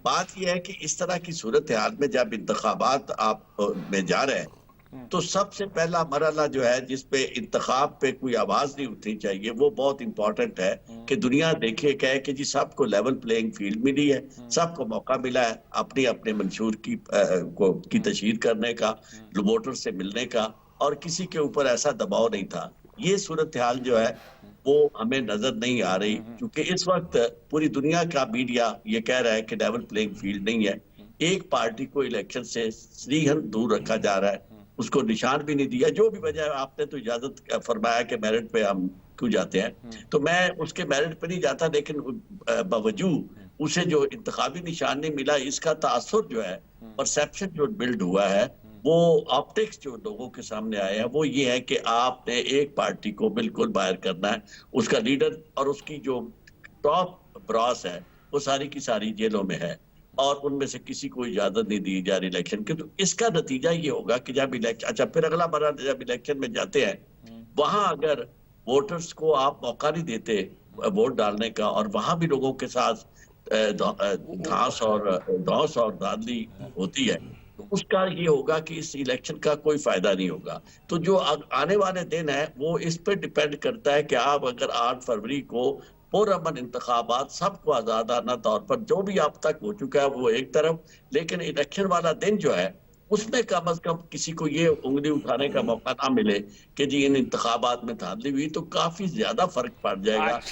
बात ये है कि इस तरह की सूरत हाल में जब इंतखाबात आप में जा रहे हैं, हुँ, तो सबसे पहला मरहला जो है जिसपे इंतखाब पे कोई आवाज नहीं उठनी चाहिए, वो बहुत इंपॉर्टेंट है हुँ, कि दुनिया देखे कहे कि जी सबको लेवल प्लेइंग फील्ड मिली है, हुँ, सबको मौका मिला है अपनी अपने मंशूर की हुँ, तशहीर करने का, हुँ, वोटर से मिलने का, और किसी के ऊपर ऐसा दबाव नहीं था। ये सूरत हाल जो है हुँ, वो हमें नजर नहीं आ रही, हुँ, हुँ, क्योंकि इस वक्त पूरी दुनिया का मीडिया ये कह रहा है कि लेवल प्लेइंग फील्ड नहीं है। हुँ, एक पार्टी को इलेक्शन से सरीहन दूर रखा जा रहा है, हुँ, उसको निशान भी नहीं दिया। जो भी वजह है, आपने तो इजाजत फरमाया कि मेरिट पे हम क्यों जाते हैं, हुँ, तो मैं उसके मेरिट पे नहीं जाता, लेकिन बावजूद हुँ, उसे जो इंतखाबी निशान नहीं मिला, इसका तासुर जो है, हुँ, परसेप्शन जो बिल्ड हुआ है, हुँ, वो ऑप्टिक्स जो लोगों के सामने आए हैं, वो ये है कि आपने एक पार्टी को बिल्कुल बाहर करना है, उसका लीडर और उसकी जो टॉप ब्रॉस है, वो सारी की सारी जेलों में है, और उनमें से किसी को इजाजत नहीं दी जा रही इलेक्शन की। तो इसका नतीजा ये होगा कि जब इलेक्शन, अच्छा फिर अगला मरहला, जब इलेक्शन में जाते हैं, हुँ, वहां अगर वोटर्स को आप मौका नहीं देते हुँ। वोट डालने का, और वहां भी लोगों के साथ वो घास और धौंस और धांधली होती है, तो उसका ये होगा कि इस इलेक्शन का कोई फायदा नहीं होगा। तो जो आने वाले दिन है, वो इस पे डिपेंड करता है कि आप अगर 8 फरवरी को पुरअमन इंतखाबात, सबको आज़ादाना तौर पर, जो भी अब तक हो चुका है वो एक तरफ, लेकिन इलेक्शन वाला दिन जो है, उसमें कम से कम किसी को ये उँगली उठाने का मौका ना मिले कि जी इन इंतखाबात में धांधली हुई, तो काफ़ी ज़्यादा फ़र्क पड़ जाएगा। आज